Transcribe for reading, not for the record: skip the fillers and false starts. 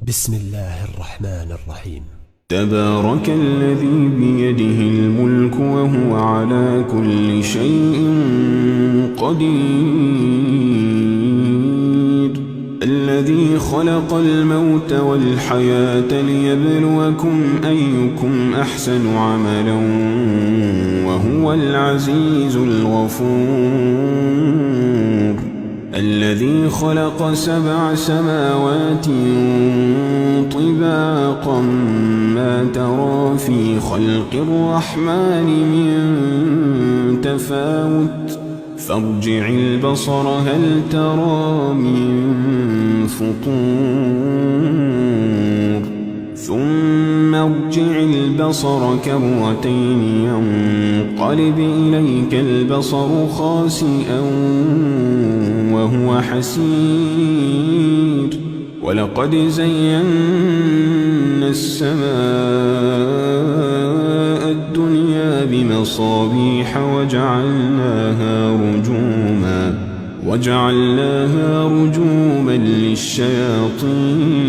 بسم الله الرحمن الرحيم. تبارك الذي بيده الملك وهو على كل شيء قدير، الذي خلق الموت والحياة ليبلوكم أيكم أحسن عملا وهو العزيز الغفور، الذي خلق 7 سماوات طباقا ما ترى في خلق الرحمن من تفاوت فارجع البصر هل ترى من فطور ثم ارجع البصر كرتين ينقلب إليك البصر خاسئا وهو حسير، ولقد زينا السماء الدنيا بمصابيح وجعلناها رجوما للشياطين